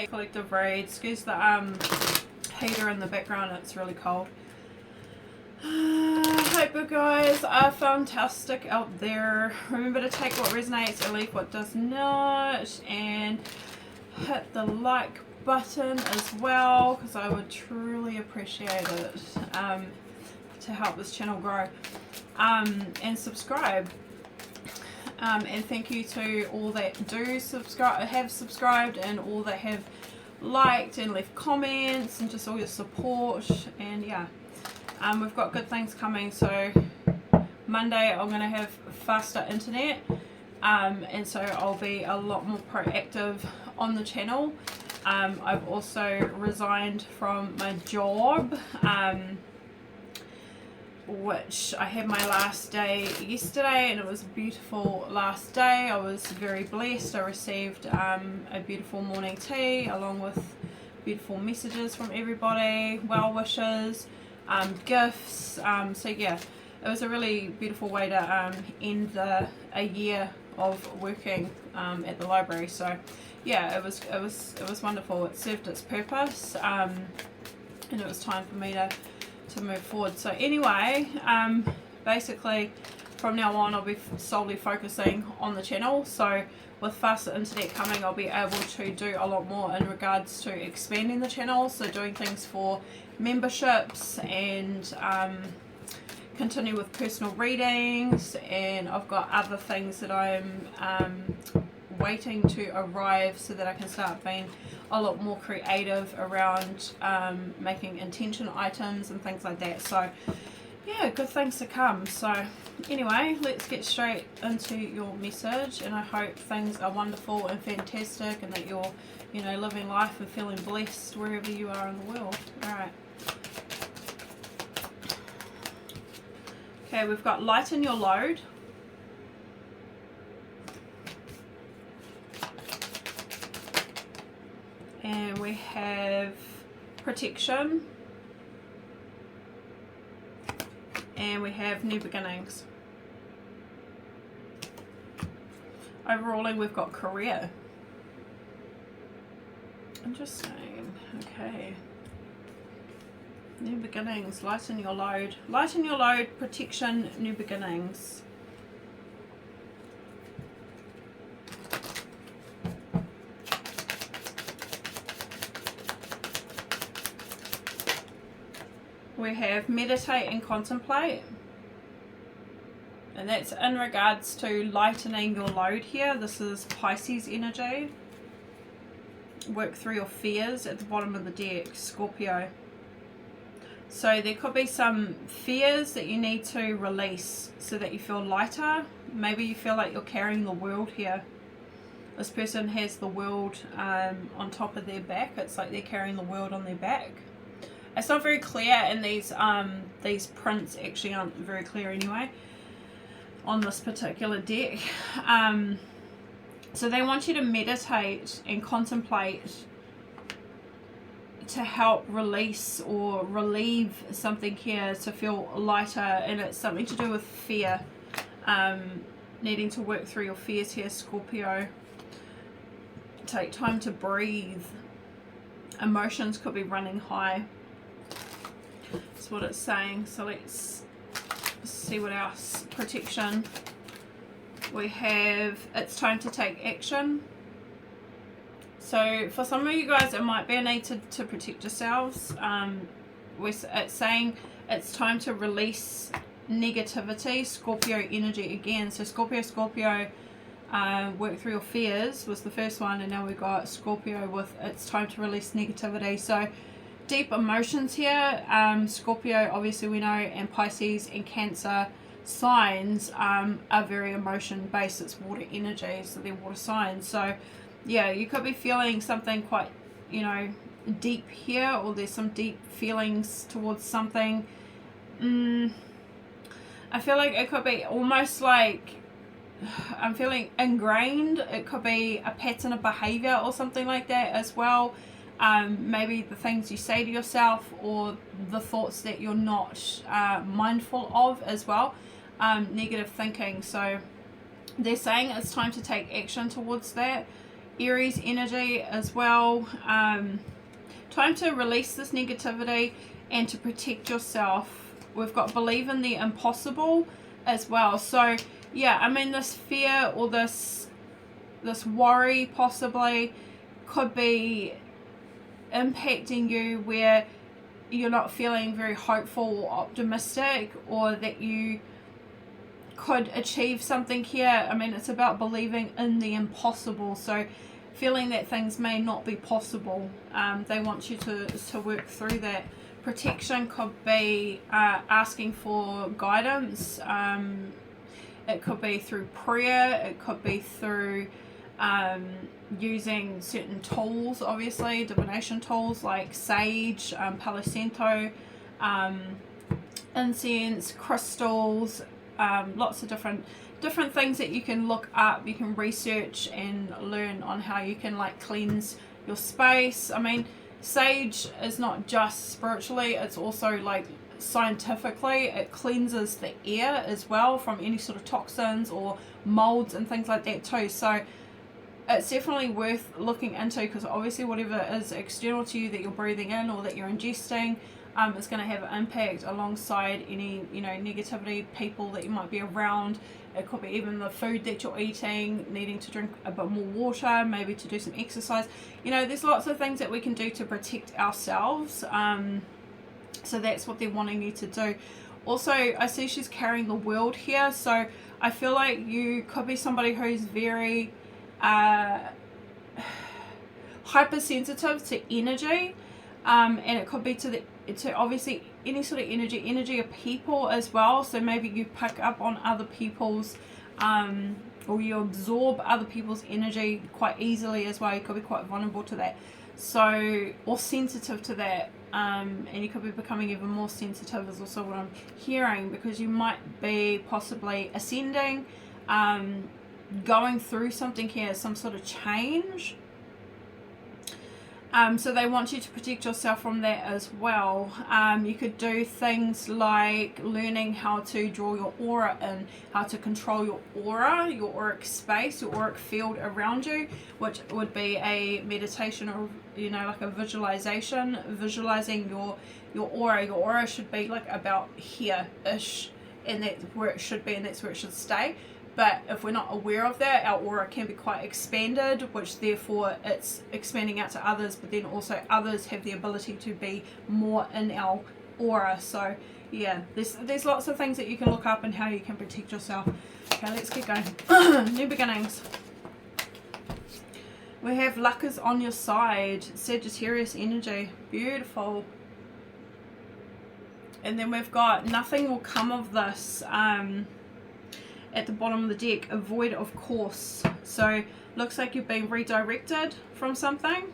Collective read. Excuse the heater in the background, it's really cold. I hope you guys are fantastic out there. Remember to take what resonates and leave what does not, and hit the like button as well, because I would truly appreciate it to help this channel grow, and subscribe. And thank you to all that do subscribe, have subscribed, and all that have liked and left comments, and just all your support. And yeah, we've got good things coming. So Monday I'm going to have faster internet, and so I'll be a lot more proactive on the channel. I've also resigned from my job, which I had my last day yesterday, and it was a beautiful last day. I was very blessed. I received a beautiful morning tea along with beautiful messages from everybody, well wishes, gifts. So yeah, it was a really beautiful way to end a year of working at the library. So yeah, it was wonderful. It served its purpose, and it was time for me to move forward. So anyway, basically from now on I'll be solely focusing on the channel. So with faster internet coming, I'll be able to do a lot more in regards to expanding the channel, so doing things for memberships, and continue with personal readings, and I've got other things that I'm waiting to arrive so that I can start being a lot more creative around making intention items and things like that. So yeah, good things to come. So anyway, let's get straight into your message, and I hope things are wonderful and fantastic, and that you're, you know, living life and feeling blessed wherever you are in the world. Alright. Okay, we've got lighten your load. And we have protection. And we have new beginnings. Overalling, we've got career. Interesting. Okay. New beginnings, lighten your load. Lighten your load, protection, new beginnings. We have meditate and contemplate, and that's in regards to lightening your load here. This is Pisces energy. Work through your fears at the bottom of the deck, Scorpio. So there could be some fears that you need to release so that you feel lighter. Maybe you feel like you're carrying the world here. This person has the world on top of their back. It's like they're carrying the world on their back. It's not very clear, and these prints actually aren't very clear anyway on this particular deck. So they want you to meditate and contemplate to help release or relieve something here, to feel lighter, and it's something to do with fear. Needing to work through your fears here, Scorpio. Take time to breathe. Emotions could be running high. That's what it's saying. So let's see what else. Protection. We have, it's time to take action. So for some of you guys, it might be a need to protect yourselves. It's saying it's time to release negativity. Scorpio energy again. So Scorpio, work through your fears was the first one, and now we've got Scorpio with it's time to release negativity. So deep emotions here. Scorpio, obviously we know, and Pisces and Cancer signs are very emotion based. It's water energy, so they're water signs. So yeah, you could be feeling something quite, you know, deep here, or there's some deep feelings towards something. I feel like it could be almost like I'm feeling ingrained. It could be a pattern of behavior or something like that as well. Maybe the things you say to yourself, or the thoughts that you're not mindful of as well. Negative thinking. So they're saying it's time to take action towards that. Aries energy as well. Time to release this negativity and to protect yourself. We've got believe in the impossible as well. So yeah, I mean, this fear or this worry possibly could be impacting you, where you're not feeling very hopeful or optimistic, or that you could achieve something here. I mean, it's about believing in the impossible. So feeling that things may not be possible. They want you to work through that. Protection could be asking for guidance. It could be through prayer. It could be through using certain tools, obviously, divination tools like sage, Palo Santo, incense, crystals, lots of different things that you can look up, you can research and learn on how you can like cleanse your space. I mean, sage is not just spiritually, it's also like scientifically, it cleanses the air as well from any sort of toxins or molds and things like that too. So it's definitely worth looking into, because obviously whatever is external to you that you're breathing in or that you're ingesting, is going to have an impact alongside any, you know, negativity, people that you might be around. It could be even the food that you're eating, needing to drink a bit more water, maybe to do some exercise. You know, there's lots of things that we can do to protect ourselves. So that's what they're wanting you to do. Also, I see she's carrying the world here, so I feel like you could be somebody who's very hypersensitive to energy, and it could be to obviously any sort of energy of people as well. So maybe you pick up on other people's or you absorb other people's energy quite easily as well. You could be quite vulnerable to that, so, or sensitive to that, and you could be becoming even more sensitive is also what I'm hearing, because you might be possibly ascending, going through something here, some sort of change. So they want you to protect yourself from that as well. You could do things like learning how to draw your aura in, how to control your aura, your auric space, your auric field around you, which would be a meditation or, you know, like a visualization, visualizing your aura. Your aura should be like about here-ish, and that's where it should be, and that's where it should stay. But if we're not aware of that, our aura can be quite expanded, which therefore it's expanding out to others, but then also others have the ability to be more in our aura. So yeah, there's lots of things that you can look up and how you can protect yourself. Okay, let's keep going. New beginnings. We have luck is on your side, Sagittarius energy, beautiful. And then we've got nothing will come of this. At the bottom of the deck, avoid of course. So looks like you've been redirected from something.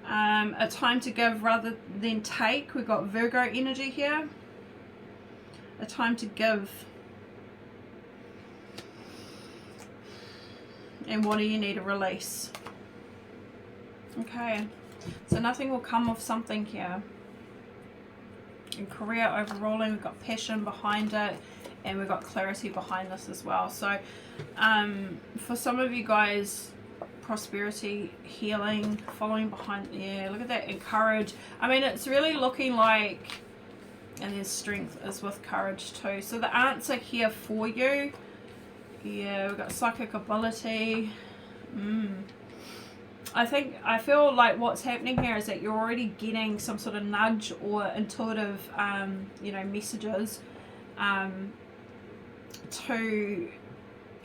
A time to give rather than take. We've got Virgo energy here. A time to give. And what do you need to release? Okay, so nothing will come of something here. In career overruling, we've got passion behind it. And we've got clarity behind this as well. So for some of you guys, prosperity, healing, following behind, yeah, look at that, encourage. I mean, it's really looking like, and there's strength is with courage too. So the answer here for you, yeah, we've got psychic ability. I feel like what's happening here is that you're already getting some sort of nudge or intuitive, you know, messages, to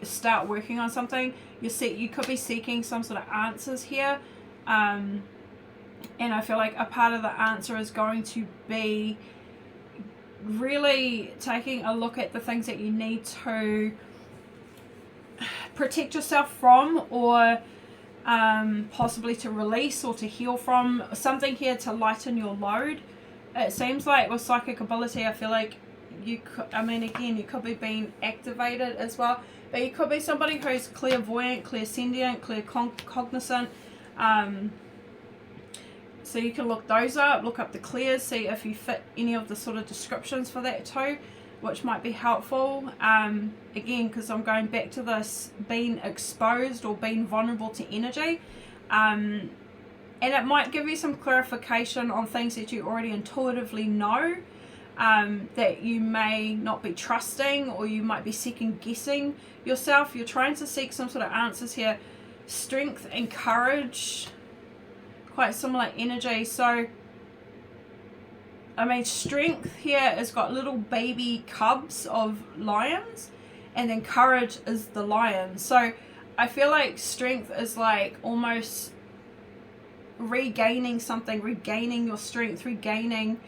start working on something. You could be seeking some sort of answers here, and I feel like a part of the answer is going to be really taking a look at the things that you need to protect yourself from, or possibly to release or to heal from. Something here to lighten your load. It seems like with psychic ability, I feel like you could, I mean, again, you could be being activated as well, but you could be somebody who's clairvoyant, clairsentient, claircognizant. So you can look those up, look up the clairs, see if you fit any of the sort of descriptions for that too. which might be helpful. Again, because I'm going back to this being exposed or being vulnerable to energy. And it might give you some clarification on things that you already intuitively know, that you may not be trusting, or you might be second guessing yourself. You're trying to seek some sort of answers here. Strength and courage, quite similar energy. So I mean, strength here has got little baby cubs of lions, and then courage is the lion. So I feel like strength is like almost regaining something, regaining your strength, regaining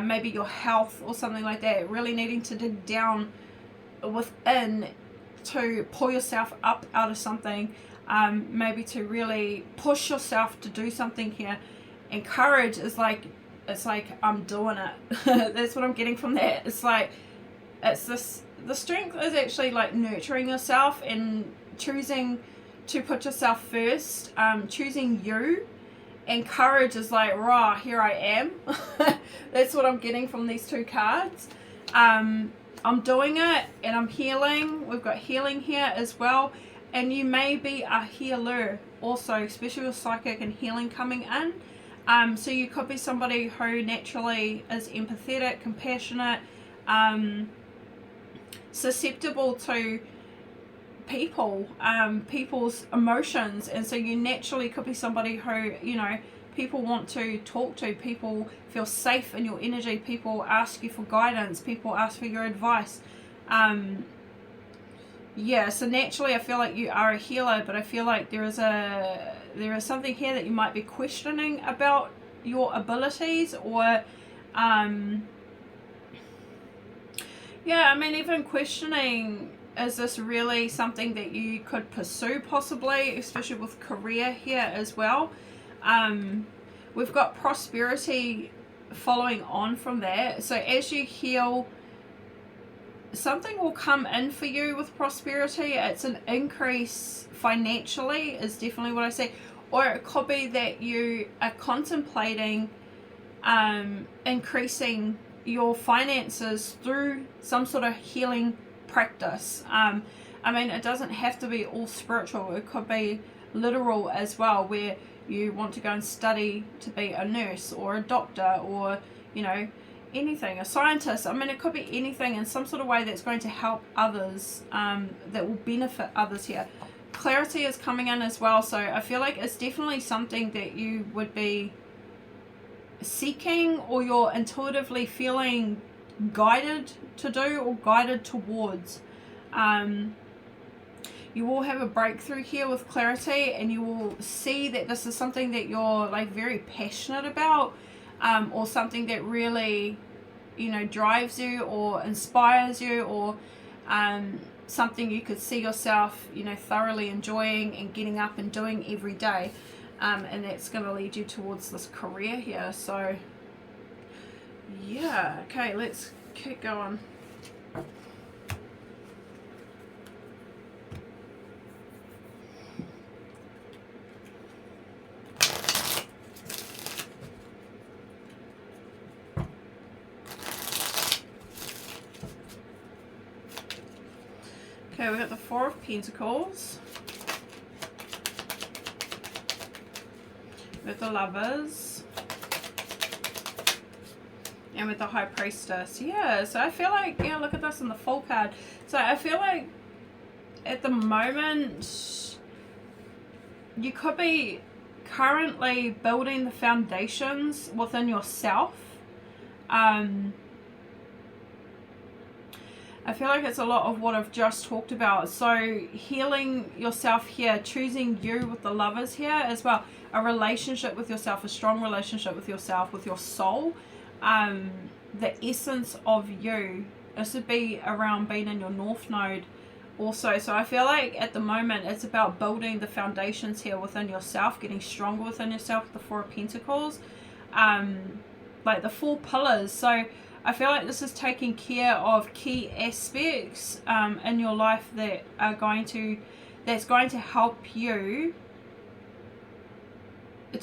maybe your health or something like that. Really needing to dig down within to pull yourself up out of something, maybe to really push yourself to do something here. And courage is like, it's like, I'm doing it. That's what I'm getting from that. It's like, it's this, the strength is actually like nurturing yourself and choosing to put yourself first, choosing you. And courage is like, rah, here I am. That's what I'm getting from these two cards. I'm doing it and I'm healing. We've got healing here as well. And you may be a healer also, especially with psychic and healing coming in. So you could be somebody who naturally is empathetic, compassionate, susceptible to people, people's emotions. And so you naturally could be somebody who, you know, people want to talk to, people feel safe in your energy, people ask you for guidance, people ask for your advice. Yeah, so naturally I feel like you are a healer, but I feel like there is something here that you might be questioning about your abilities, or yeah, I mean, even questioning, is this really something that you could pursue possibly, especially with career here as well. We've got prosperity following on from that. So as you heal, something will come in for you with prosperity. It's an increase financially is definitely what I see. Or it could be that you are contemplating increasing your finances through some sort of healing practice. I mean, it doesn't have to be all spiritual. It could be literal as well, where you want to go and study to be a nurse or a doctor, or, you know, anything, a scientist. I mean, it could be anything in some sort of way that's going to help others, that will benefit others here. Clarity is coming in as well, so I feel like it's definitely something that you would be seeking, or you're intuitively feeling guided to do or guided towards. You will have a breakthrough here with clarity, and you will see that this is something that you're like very passionate about, or something that really, you know, drives you or inspires you, or something you could see yourself, you know, thoroughly enjoying and getting up and doing every day. And that's going to lead you towards this career here. So yeah, okay, let's keep going. Okay, we got the Four of Pentacles. With the Lovers. And with the High Priestess. Yeah, so I feel like, yeah, look at this in the full card. So I feel like at the moment you could be currently building the foundations within yourself. I feel like it's a lot of what I've just talked about. So healing yourself here, choosing you with the Lovers here as well. A relationship with yourself, a strong relationship with yourself, with your soul. The essence of you. This would be around being in your North Node also. So I feel like at the moment it's about building the foundations here within yourself, getting stronger within yourself with the Four of Pentacles. Like the 4 pillars. So I feel like this is taking care of key aspects in your life that are going to, that's going to help you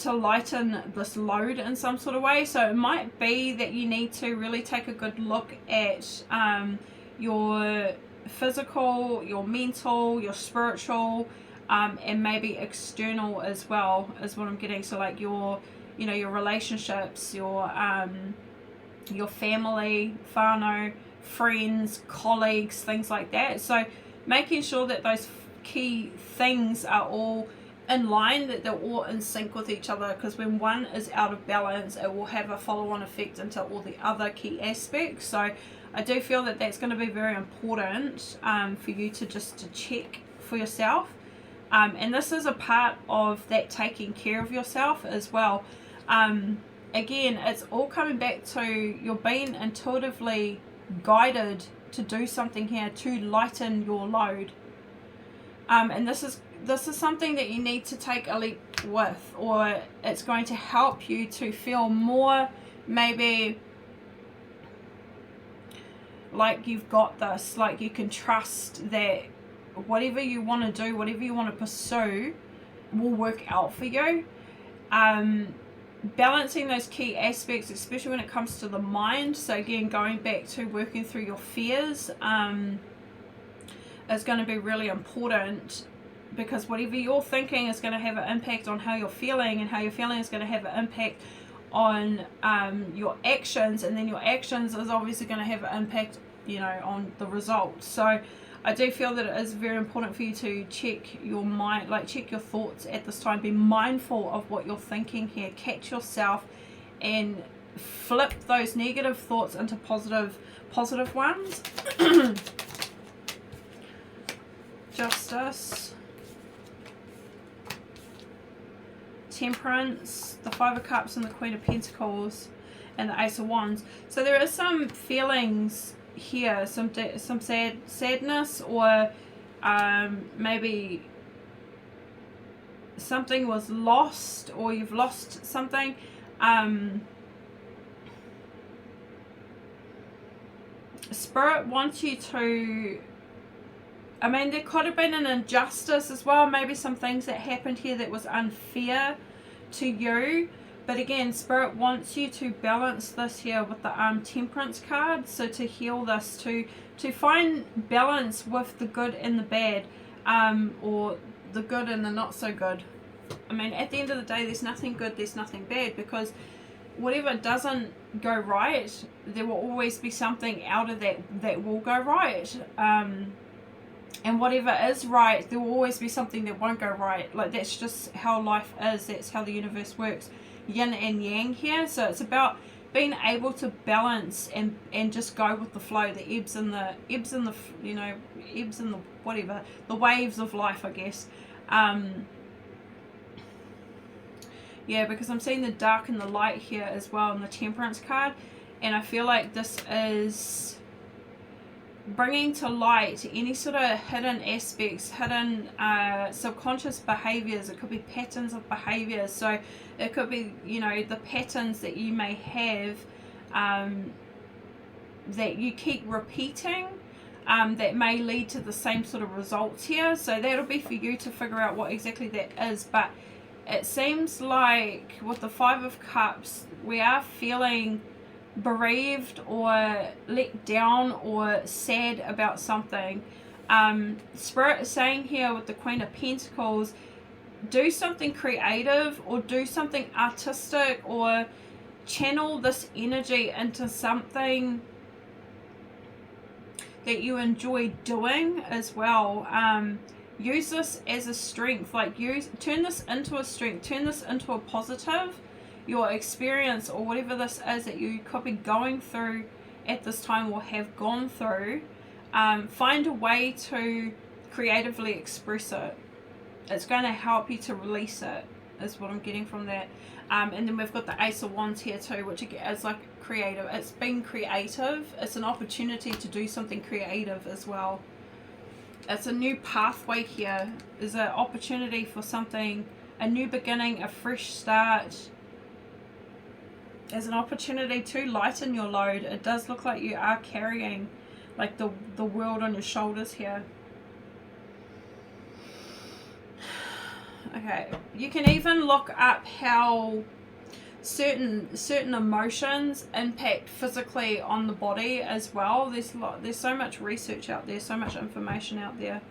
lighten this load in some sort of way. So it might be that you need to really take a good look at your physical, your mental, your spiritual, and maybe external as well, is what I'm getting. So like your, you know, your relationships, your family, whānau, friends, colleagues, things like that. So making sure that those key things are all in line, that they're all in sync with each other, because when one is out of balance, it will have a follow-on effect into all the other key aspects. So I do feel that that's going to be very important for you to check for yourself, and this is a part of that taking care of yourself as well. Again, it's all coming back to you're being intuitively guided to do something here to lighten your load, and this is something that you need to take a leap with, or it's going to help you to feel more maybe like you've got this, like you can trust that whatever you want to do, whatever you want to pursue will work out for you. Balancing those key aspects, especially when it comes to the mind. So again, going back to working through your fears is going to be really important, because whatever you're thinking is going to have an impact on how you're feeling, and how you're feeling is going to have an impact on your actions, and then your actions is obviously going to have an impact, you know, on the results. So I do feel that it is very important for you to check your mind, like check your thoughts at this time. Be mindful of what you're thinking here. Catch yourself and flip those negative thoughts into positive ones. Justice, Temperance, the Five of Cups and the Queen of Pentacles and the Ace of Wands. So there is some feelings here, some sadness, or maybe something was lost, or you've lost something. Spirit wants you to, I mean, there could have been an injustice as well, maybe some things that happened here that was unfair to you. But again, Spirit wants you to balance this here with the Temperance card. So to heal this, to find balance with the good and the bad, or the good and the not so good. I mean, at the end of the day, there's nothing good, there's nothing bad, because whatever doesn't go right, there will always be something out of that will go right. And whatever is right, there will always be something that won't go right. Like, that's just how life is. That's how the universe works. Yin and yang here. So it's about being able to balance and just go with the flow, the ebbs and the you know, ebbs and the whatever, the waves of life, I guess. Yeah, because I'm seeing the dark and the light here as well in the Temperance card, and I feel like this is bringing to light any sort of hidden aspects, hidden subconscious behaviors. It could be patterns of behaviors. So it could be, you know, the patterns that you may have that you keep repeating, that may lead to the same sort of results here. So that'll be for you to figure out what exactly that is. But it seems like with the Five of Cups, we are feeling bereaved or let down or sad about something. Spirit is saying here with the Queen of Pentacles, do something creative or do something artistic, or channel this energy into something that you enjoy doing as well. Use this as a strength, like turn this into a strength, turn this into a positive. Your experience, or whatever this is that you could be going through at this time or have gone through, find a way to creatively express it. It's going to help you to release it, is what I'm getting from that. And then we've got the Ace of Wands here too, which is like creative. It's being creative. It's an opportunity to do something creative as well. It's a new pathway here. There's an opportunity for something, a new beginning, a fresh start. As an opportunity to lighten your load. It does look like you are carrying like the world on your shoulders here. Okay, you can even look up how certain emotions impact physically on the body as well. There's so much research out there, so much information out there.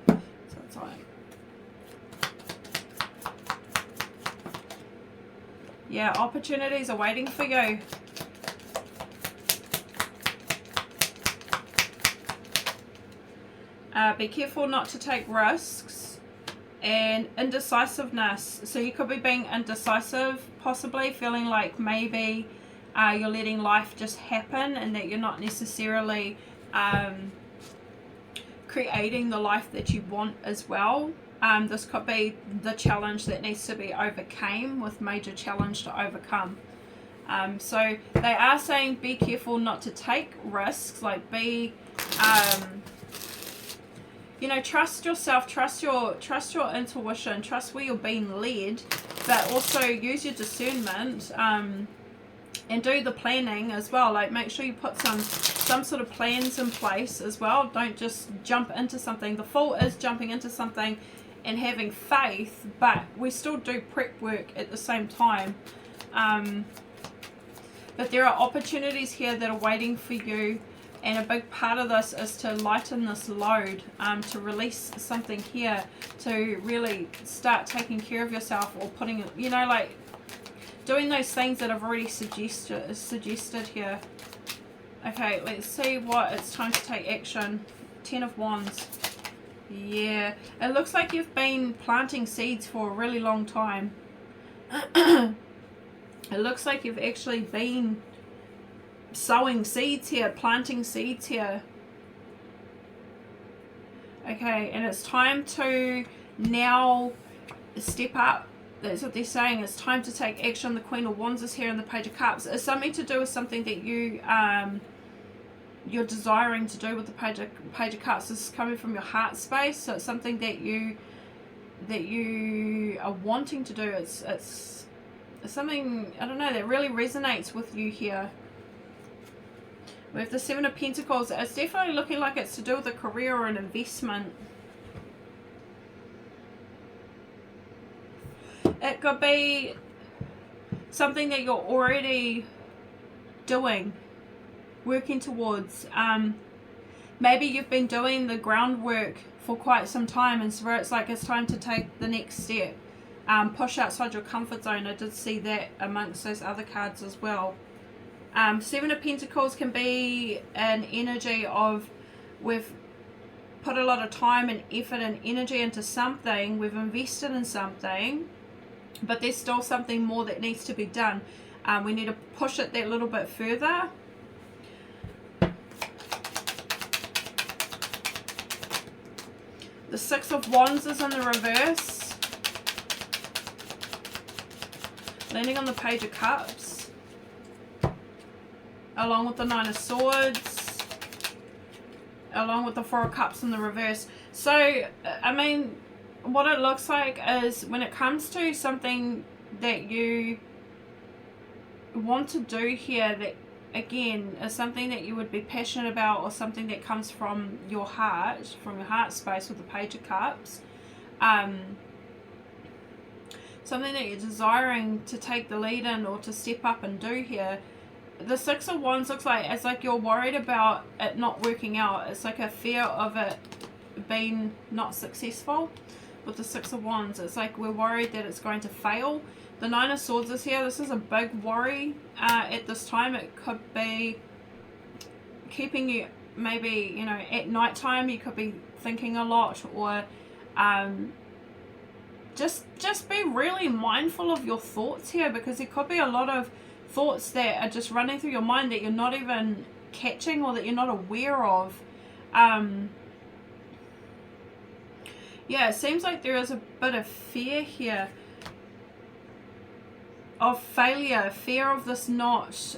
So it's like, yeah, opportunities are waiting for you. Be careful not to take risks. And indecisiveness. So you could be being indecisive, possibly feeling like maybe you're letting life just happen and that you're not necessarily creating the life that you want as well. This could be the challenge that needs to be overcome, with major challenge to overcome. So they are saying be careful not to take risks, like be you know, trust yourself, trust your intuition, trust where you're being led, but also use your discernment and do the planning as well. Like, make sure you put some sort of plans in place as well. Don't just jump into something. The fault is jumping into something and having faith, but we still do prep work at the same time. But there are opportunities here that are waiting for you. And a big part of this is to lighten this load, to release something here, to really start taking care of yourself, or putting, you know, like doing those things that I've already suggested here. Okay, let's see what it's time to take action. 10 of Wands. Yeah, it looks like you've been planting seeds for a really long time. It looks like you've actually been sowing seeds here, planting seeds here. Okay, and it's time to now step up. That's what they're saying. It's time to take action. The Queen of Wands is here, and the Page of Cups. It's something to do with something that you're desiring to do with the Page of Cups. This is coming from your heart space, so it's something that you are wanting to do. It's something, I don't know, that really resonates with you here. We have the Seven of Pentacles. It's definitely looking like it's to do with a career or an investment. It could be something that you're already doing, working towards. Maybe you've been doing the groundwork for quite some time, and so it's like it's time to take the next step. Push outside your comfort zone. I did see that amongst those other cards as well. Seven of Pentacles can be an energy of we've put a lot of time and effort and energy into something, we've invested in something, but there's still something more that needs to be done. We need to push it that little bit further. The Six of Wands is in the reverse, landing on the Page of Cups, along with the Nine of Swords, along with the Four of Cups in the reverse. So, I mean, what it looks like is when it comes to something that you want to do here, that again is something that you would be passionate about, or something that comes from your heart space with the Page of Cups, something that you're desiring to take the lead in or to step up and do here. The Six of Wands looks like it's like you're worried about it not working out. It's like a fear of it being not successful with the Six of Wands. It's like we're worried that it's going to fail. The Nine of Swords is here. This is a big worry at this time. It could be keeping you, maybe, you know, at night time you could be thinking a lot, or just be really mindful of your thoughts here, because there could be a lot of thoughts that are just running through your mind that you're not even catching, or that you're not aware of. Yeah, it seems like there is a bit of fear here of failure, fear of this not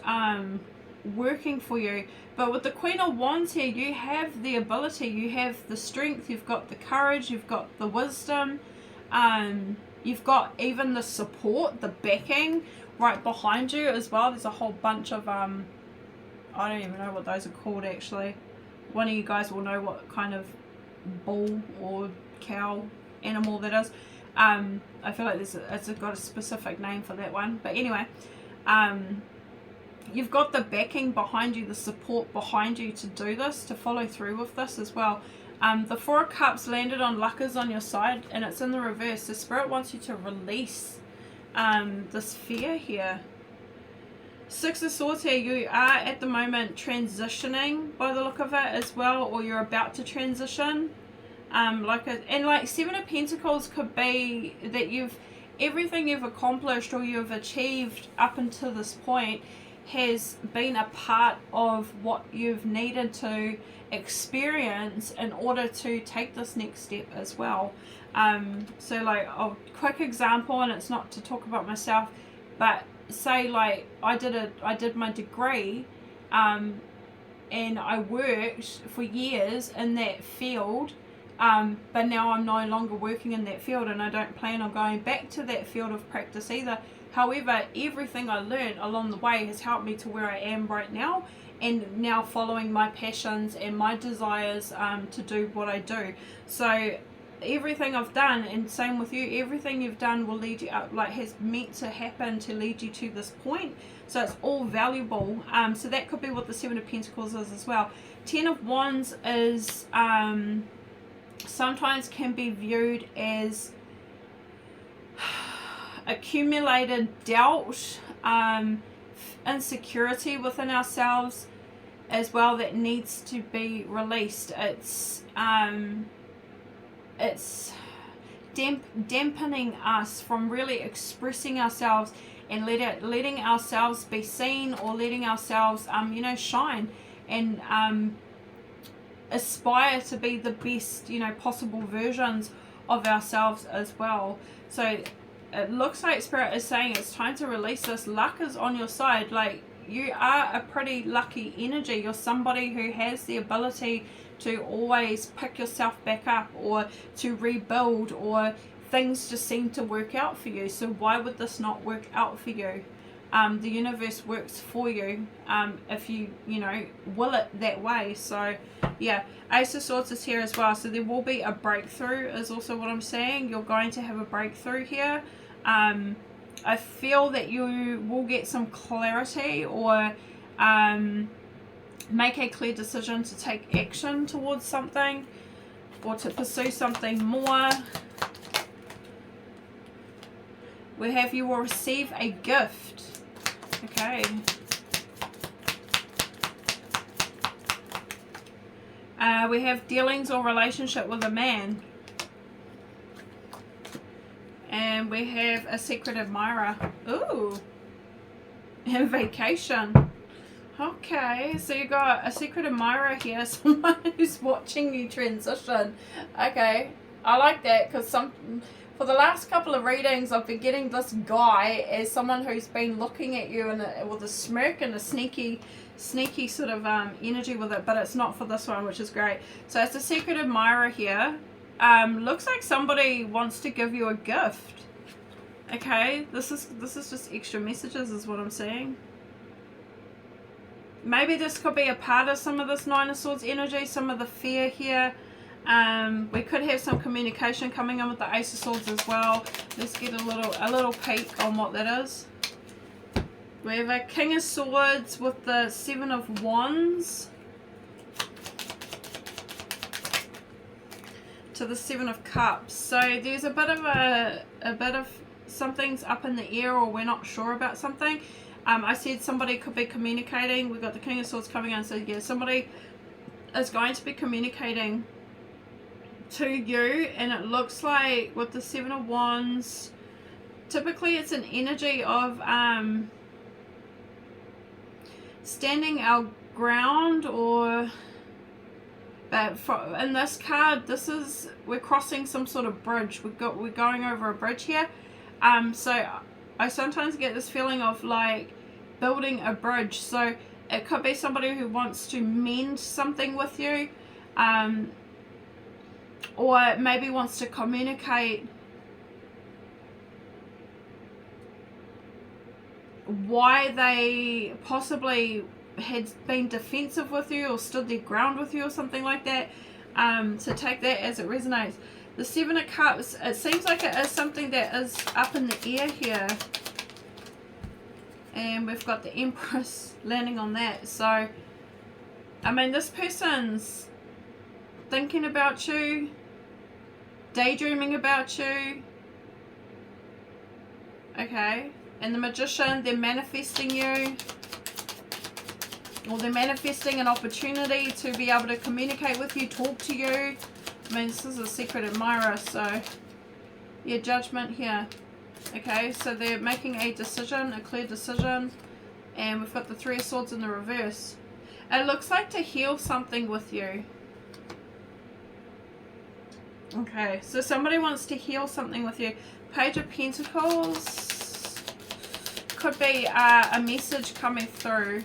working for you. But with the Queen of Wands here, you have the ability, you have the strength, you've got the courage, you've got the wisdom, you've got even the support, the backing right behind you as well. There's a whole bunch of I don't even know what those are called actually. One of you guys will know what kind of bull or cow animal that is. I feel like it's got a specific name for that one, but anyway, you've got the backing behind you, the support behind you to do this, to follow through with this as well. The Four of Cups landed on luck is on your side, and it's in the reverse. The Spirit wants you to release this fear here. Six of Swords here, you are at the moment transitioning by the look of it as well, or you're about to transition. Like Seven of Pentacles could be that everything you've accomplished or you've achieved up until this point has been a part of what you've needed to experience in order to take this next step as well. So like a quick example, and it's not to talk about myself, but say like I did my degree, and I worked for years in that field, but now I'm no longer working in that field, and I don't plan on going back to that field of practice either. However, everything I learned along the way has helped me to where I am right now, and now following my passions and my desires to do what I do. So everything I've done, and same with you, everything you've done will lead you up, like has meant to happen to lead you to this point. So it's all valuable. So that could be what the Seven of Pentacles is as well. Ten of Wands is sometimes can be viewed as accumulated doubt, insecurity within ourselves as well, that needs to be released. It's dampening us from really expressing ourselves and letting ourselves be seen, or letting ourselves shine and aspire to be the best possible versions of ourselves as well. So it looks like Spirit is saying it's time to release this. Luck is on your side. Like, you are a pretty lucky energy. You're somebody who has the ability to always pick yourself back up, or to rebuild, or things just seem to work out for you. So why would this not work out for you? The universe works for you if you will it that way. So yeah, Ace of Swords is here as well. So there will be a breakthrough is also what I'm saying. You're going to have a breakthrough here. I feel that you will get some clarity, or make a clear decision to take action towards something, or to pursue something more. We have you will receive a gift. Okay. We have dealings or relationship with a man. And we have a secret admirer. Ooh. And vacation. Okay, so you got a secret admirer here, someone who's watching you transition. Okay, I like that, because for the last couple of readings I've been getting this guy as someone who's been looking at you with a smirk and a sneaky sort of energy with it, but it's not for this one, which is great. So it's a secret admirer here. Looks like somebody wants to give you a gift. Okay, this is just extra messages is what I'm seeing. Maybe this could be a part of some of this Nine of Swords energy, some of the fear here. We could have some communication coming in with the Ace of Swords as well. Let's get a little peek on what that is. We have a King of Swords with the Seven of Wands to the Seven of Cups. So there's a bit of something's up in the air, or we're not sure about something. I said somebody could be communicating. We've got the King of Swords coming in, so yeah, somebody is going to be communicating to you, and it looks like with the Seven of Wands, typically it's an energy of standing our ground, or but in this card, we're crossing some sort of bridge. We're going over a bridge here. So I sometimes get this feeling of like building a bridge. So it could be somebody who wants to mend something with you, or maybe wants to communicate why they possibly had been defensive with you, or stood their ground with you, or something like that. So take that as it resonates. The Seven of Cups, it seems like it is something that is up in the air here. And we've got the Empress landing on that. So, I mean, this person's thinking about you, daydreaming about you. Okay. And the Magician, they're manifesting you. Or they're manifesting an opportunity to be able to communicate with you, talk to you. I mean, this is a secret admirer, so yeah, Judgment here. Okay, so they're making a decision, a clear decision, and we've got the Three of Swords in the reverse. It looks like to heal something with you. Okay, so somebody wants to heal something with you. Page of Pentacles. Could be a message coming through.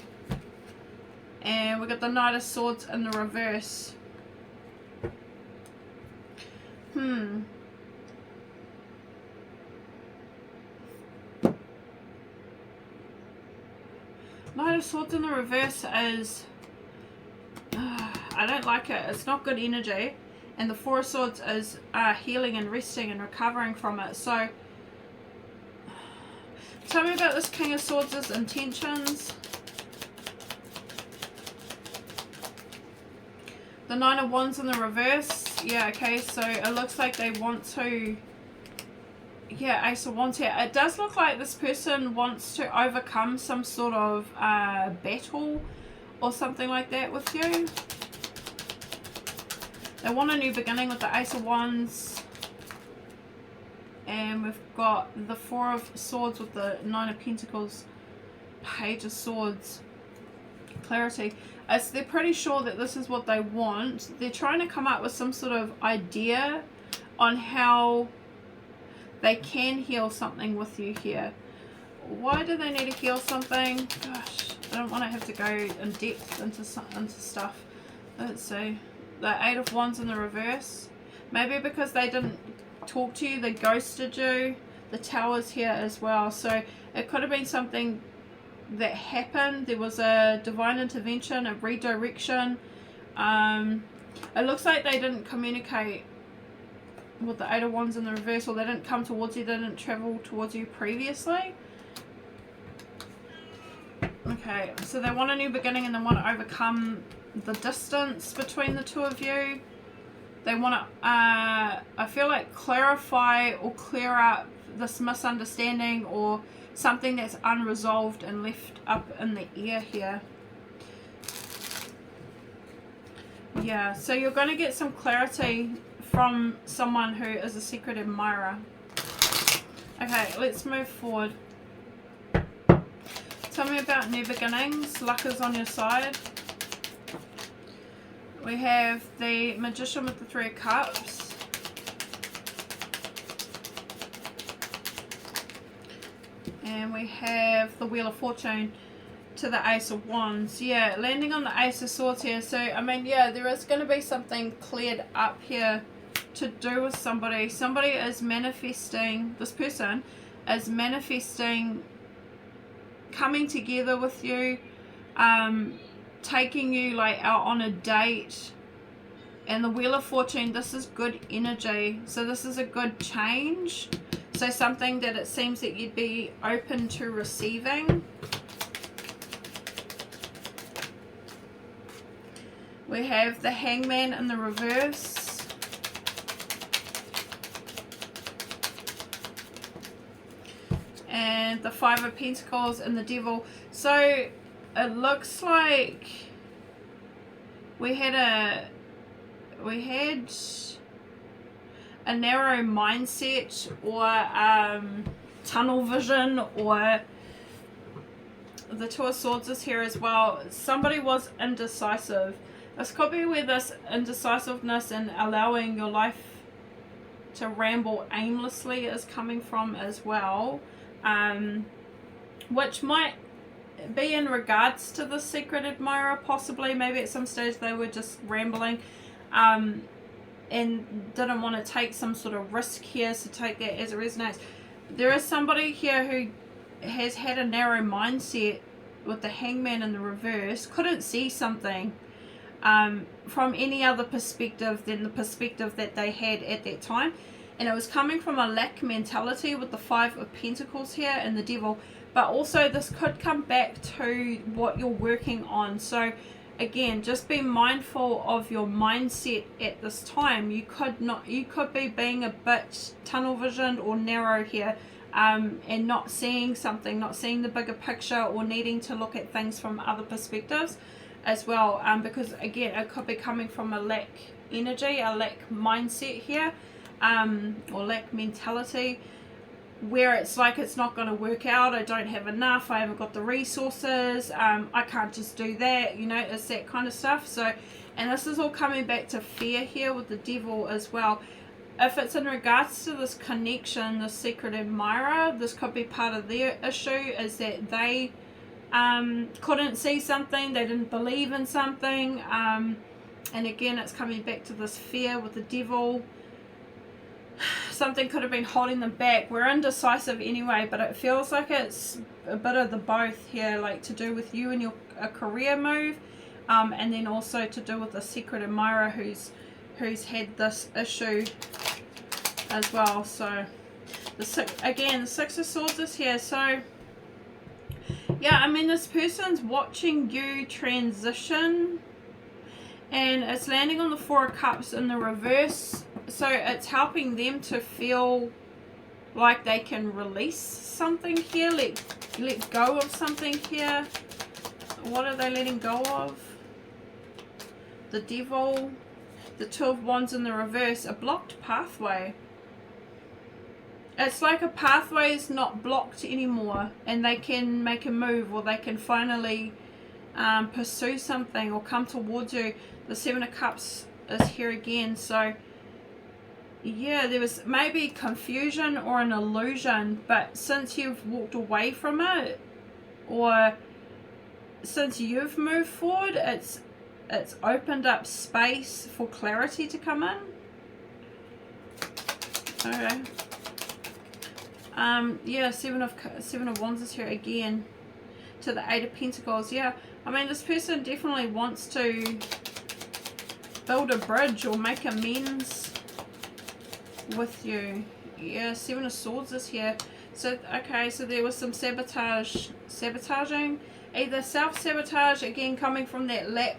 And we've got the Knight of Swords in the reverse. Knight of Swords in the reverse is... I don't like it. It's not good energy. And the Four of Swords is healing and resting and recovering from it. So, tell me about this King of Swords' intentions. The Nine of Wands in the reverse. Yeah, okay, so it looks like they want to... Yeah, Ace of Wands here. It does look like this person wants to overcome some sort of battle or something like that with you. They want a new beginning with the Ace of Wands. And we've got the Four of Swords with the Nine of Pentacles. Page of Swords. Clarity. They're pretty sure that this is what they want. They're trying to come up with some sort of idea on how they can heal something with you here. Why do they need to heal something? Gosh, I don't want to have to go in depth into stuff. Let's see. The Eight of Wands in the reverse. Maybe because they didn't talk to you, they ghosted you. The Tower's here as well. So it could have been something that happened. There was a divine intervention, a redirection. It looks like they didn't communicate with the Eight of Wands in the reverse, or they didn't come towards you, they didn't travel towards you previously. Okay, so they want a new beginning and they want to overcome the distance between the two of you. They want to, I feel like, clarify or clear up this misunderstanding or something that's unresolved and left up in the air here. Yeah, so you're going to get some clarity from someone who is a secret admirer. Okay, let's move forward. Tell me about new beginnings. Luck is on your side. We have the Magician with the Three of Cups. And we have the Wheel of Fortune to the Ace of Wands. Yeah, landing on the Ace of Swords here. So, I mean, yeah, there is going to be something cleared up here to do with somebody. Somebody is manifesting, this person is manifesting coming together with you, taking you like out on a date. And the Wheel of Fortune, this is good energy. So this is a good change. So something that it seems that you'd be open to receiving. We have the Hangman in the reverse. And the Five of Pentacles and the Devil. So it looks like we had a narrow mindset or tunnel vision, or the Two of Swords is here as well. Somebody was indecisive. This could be where this indecisiveness and allowing your life to ramble aimlessly is coming from as well, which might be in regards to the secret admirer, possibly. Maybe at some stage they were just rambling and didn't want to take some sort of risk here, so take that as it resonates. There is somebody here who has had a narrow mindset with the Hangman in the reverse, couldn't see something, from any other perspective than the perspective that they had at that time. And it was coming from a lack mentality with the Five of Pentacles here and the Devil. But also this could come back to what you're working on. So again, just be mindful of your mindset at this time. You could be being a bit tunnel visioned or narrow here, and not seeing something, not seeing the bigger picture, or needing to look at things from other perspectives as well, because again, it could be coming from a lack energy, a lack mindset here, or lack mentality, where it's like it's not going to work out, I don't have enough, I haven't got the resources, I can't just do that, you know, it's that kind of stuff. So, and this is all coming back to fear here with the Devil as well. If it's in regards to this connection, the secret admirer, this could be part of their issue, is that they couldn't see something, they didn't believe in something, and again, it's coming back to this fear with the Devil. Something could have been holding them back. We're indecisive anyway, but it feels like it's a bit of the both here, like to do with you and your career move, and then also to do with the secret admirer who's had this issue as well. So the Six of Swords is here. So yeah, I mean, this person's watching you transition, and it's landing on the Four of Cups in the reverse. So it's helping them to feel like they can release something here, let go of something here. What are they letting go of? The Devil, the Two of Wands in the reverse, a blocked pathway. It's like a pathway is not blocked anymore, and they can make a move, or they can finally pursue something or come towards you. The Seven of Cups is here again. So yeah, there was maybe confusion or an illusion, but since you've walked away from it, or since you've moved forward, it's opened up space for clarity to come in. Okay. Yeah, Seven of Wands is here again, to the Eight of Pentacles. Yeah, I mean, this person definitely wants to build a bridge or make amends with you. Yeah, Seven of Swords is here. So okay, so there was some sabotaging, either self-sabotage, again coming from that lack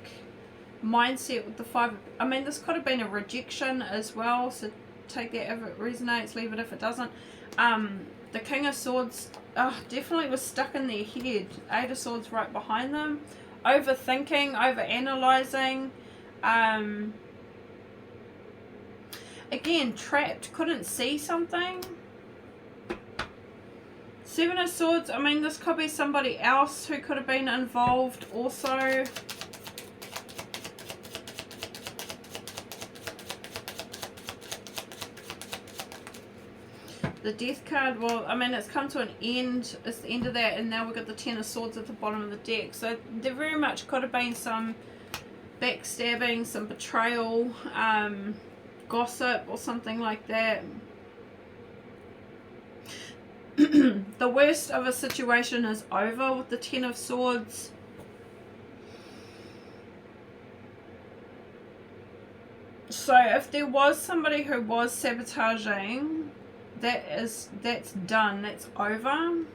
mindset with the Five. I mean, this could have been a rejection as well, so take that if it resonates, leave it if it doesn't. The King of Swords definitely was stuck in their head. Eight of Swords right behind them, overthinking, over-analyzing, again, trapped, couldn't see something. Seven of Swords, I mean, this could be somebody else who could have been involved also. The Death card, well, I mean, it's come to an end. It's the end of that, and now we've got the Ten of Swords at the bottom of the deck. So there very much could have been some backstabbing, some betrayal, gossip or something like that. The worst of a situation is over with the Ten of Swords. So if there was somebody who was sabotaging, that's done, that's over,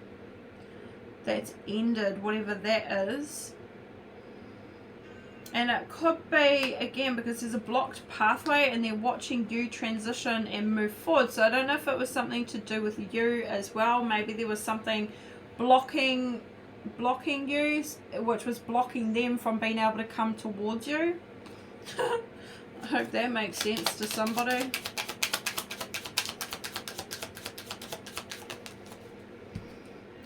that's ended, whatever that is. And it could be, again, because there's a blocked pathway and they're watching you transition and move forward. So I don't know if it was something to do with you as well. Maybe there was something blocking you, which was blocking them from being able to come towards you. I hope that makes sense to somebody.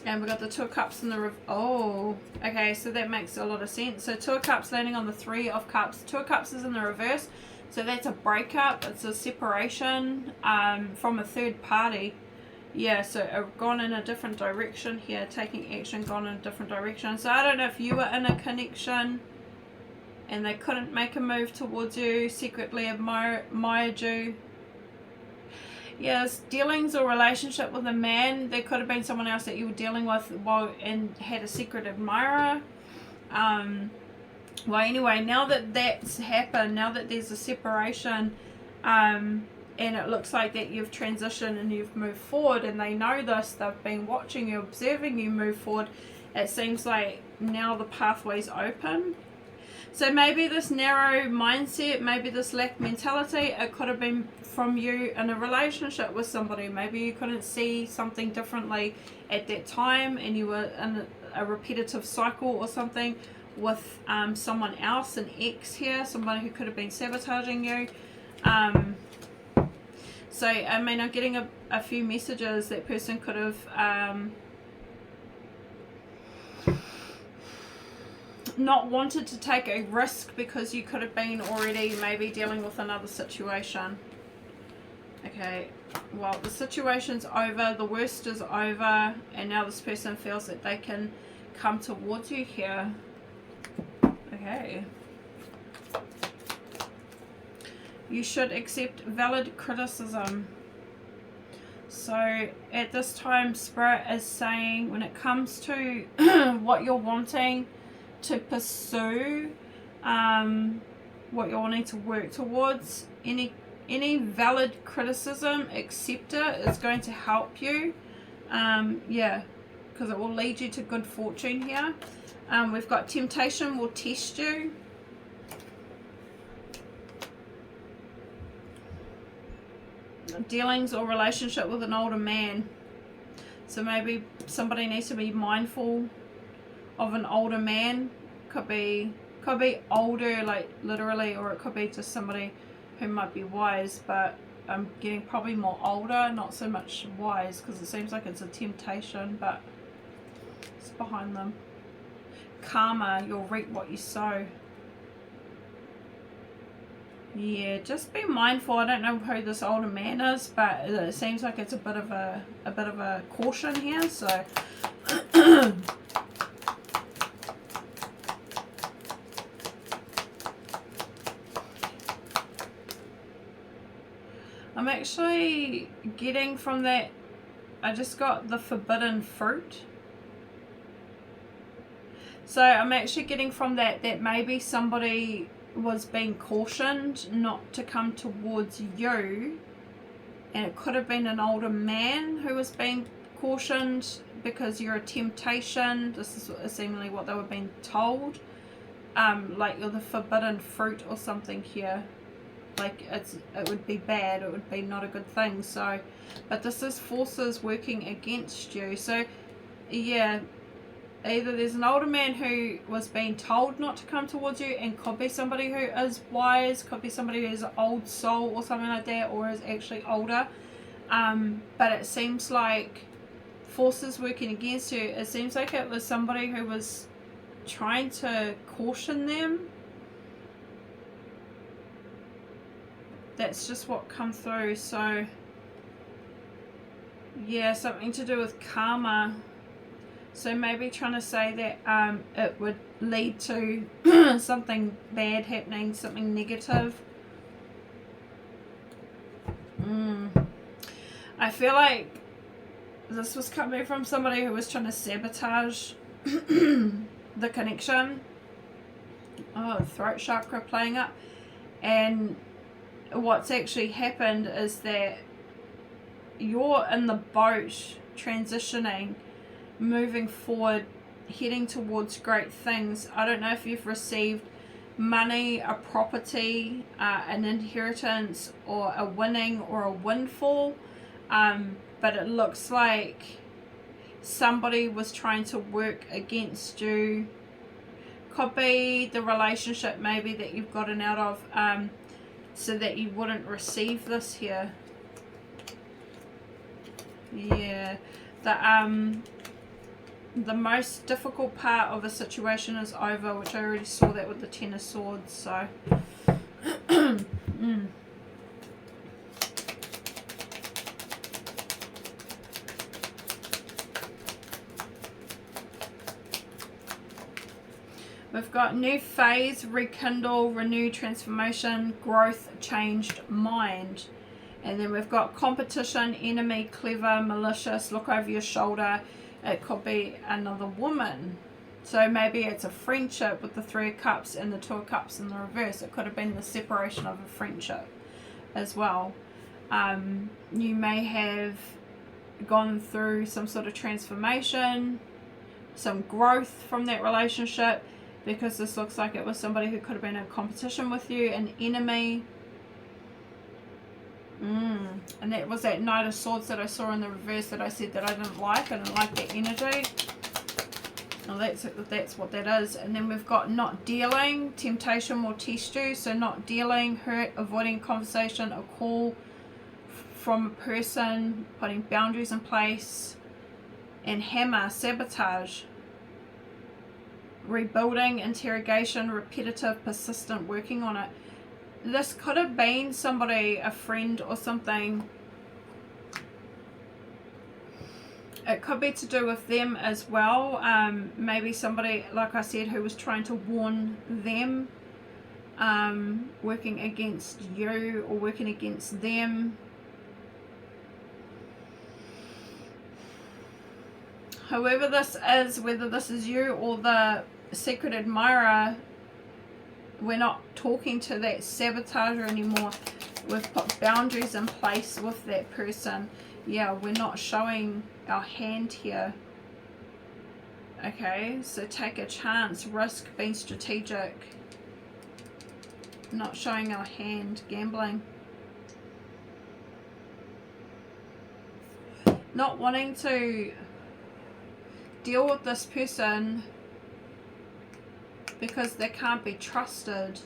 And we got the Two of Cups in the oh, okay, so that makes a lot of sense. So Two of Cups landing on the Three of Cups. Two of Cups is in the reverse, so that's a breakup. It's a separation from a third party. Yeah, so I've gone in a different direction here, taking action, gone in a different direction. So I don't know if you were in a connection and they couldn't make a move towards you, secretly admired you. Yes, dealings or relationship with a man. There could have been someone else that you were dealing with and had a secret admirer. Well, anyway, now that that's happened, now that there's a separation, and it looks like that you've transitioned and you've moved forward, and they know this, they've been watching you, observing you move forward, it seems like now the pathway's open. So maybe this narrow mindset, maybe this lack mentality, it could have been from you in a relationship with somebody. Maybe you couldn't see something differently at that time, and you were in a repetitive cycle or something with someone else, an ex here, somebody who could have been sabotaging you. So I mean, I'm getting a few messages. That person could have not wanted to take a risk because you could have been already maybe dealing with another situation. Okay, well, the situation's over, the worst is over, and now this person feels that they can come towards you here. Okay. You should accept valid criticism. So at this time, Spirit is saying, when it comes to what you're wanting to pursue, what you're wanting to work towards, any valid criticism, accept it. It's going to help you. Yeah, because it will lead you to good fortune here. We've got temptation will test you. Dealings or relationship with an older man. So maybe somebody needs to be mindful of an older man. Could be older, like literally, or it could be just somebody who might be wise, but I'm getting probably more older, not so much wise, because it seems like it's a temptation, but it's behind them. Karma, you'll reap what you sow. Yeah, just be mindful. I don't know who this older man is, but it seems like it's a bit of a caution here. So I'm actually getting from that, I just got the forbidden fruit. So I'm actually getting from that maybe somebody was being cautioned not to come towards you, and it could have been an older man who was being cautioned because you're a temptation. This is seemingly what they were being told, like you're the forbidden fruit or something here, like it would be bad, it would be not a good thing. So but this is forces working against you. So yeah, either there's an older man who was being told not to come towards you, and could be somebody who is wise, could be somebody who is an old soul or something like that, or is actually older. But it seems like forces working against you. It seems like it was somebody who was trying to caution them. That's just what come through. So yeah, something to do with karma. So maybe trying to say that it would lead to something bad happening, something negative. I feel like this was coming from somebody who was trying to sabotage the connection. Oh, throat chakra playing up. And what's actually happened is that you're in the boat, transitioning, moving forward, heading towards great things. I don't know if you've received money, a property, an inheritance, or a winning or a windfall, but it looks like somebody was trying to work against you. Could be the relationship maybe that you've gotten out of, so that you wouldn't receive this here. Yeah, the most difficult part of a situation is over, which I already saw that with the Ten of Swords. So we've got new phase, rekindle, renew, transformation, growth, changed mind. And then we've got competition, enemy, clever, malicious, look over your shoulder. It could be another woman. So maybe it's a friendship with the Three of Cups and the Two of Cups in the reverse. It could have been the separation of a friendship as well. You may have gone through some sort of transformation, some growth from that relationship, because this looks like it was somebody who could have been in competition with you, an enemy. And that was that Knight of Swords that I saw in the reverse that I said that I didn't like. I didn't like that energy. Well, that's what that is. And then we've got not dealing. Temptation will test you. So not dealing, hurt, avoiding conversation, a call from a person, putting boundaries in place. And hammer, sabotage. Rebuilding, interrogation, repetitive, persistent, working on it. This could have been somebody, a friend or something. It could be to do with them as well. Maybe somebody, like I said, who was trying to warn them, working against you or working against them. Whoever this is, whether this is you or the secret admirer, we're not talking to that sabotager anymore. We've put boundaries in place with that person. Yeah, we're not showing our hand here. Okay, so take a chance, risk, being strategic. Not showing our hand, gambling. Not wanting to deal with this person because they can't be trusted.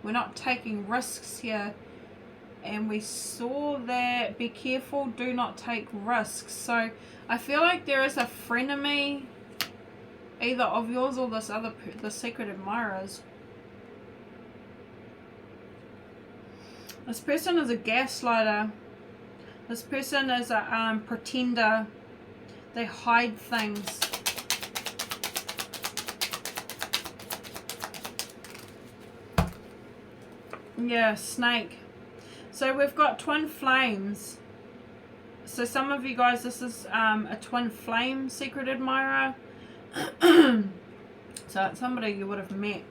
We're not taking risks here. And we saw that, be careful, do not take risks. So I feel like there is a frenemy, either of yours or this other, the secret admirers. This person is a gaslighter. This person is a pretender. They hide things. Yeah, snake. So we've got twin flames. So some of you guys, this is a twin flame secret admirer. So it's somebody you would have met.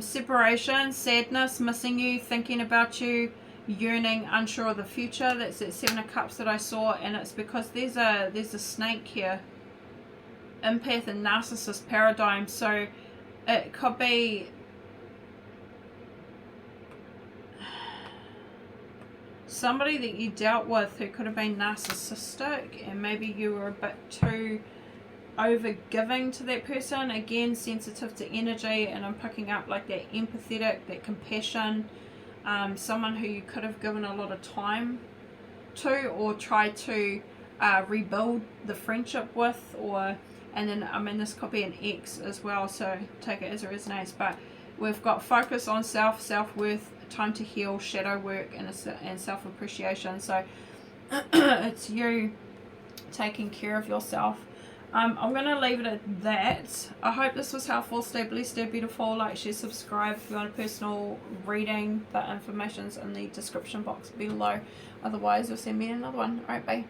Separation, sadness, missing you, thinking about you, yearning, unsure of the future. That's that Seven of Cups that I saw, and it's because there's a snake here. Empath and narcissist paradigm. So it could be somebody that you dealt with who could have been narcissistic, and maybe you were a bit too over-giving to that person. Again, sensitive to energy, and I'm picking up like that empathetic, that compassion. Someone who you could have given a lot of time to, or tried to rebuild the friendship with, and then I mean this could be an ex as well, so take it as it resonates. But we've got focus on self-worth, time to heal, shadow work, and self-appreciation. So it's you taking care of yourself. I'm going to leave it at that. I hope this was helpful. Stay blessed, stay beautiful. Like, share, subscribe. If you want a personal reading, the information's in the description box below. Otherwise, you'll see me in another one. Alright, bye.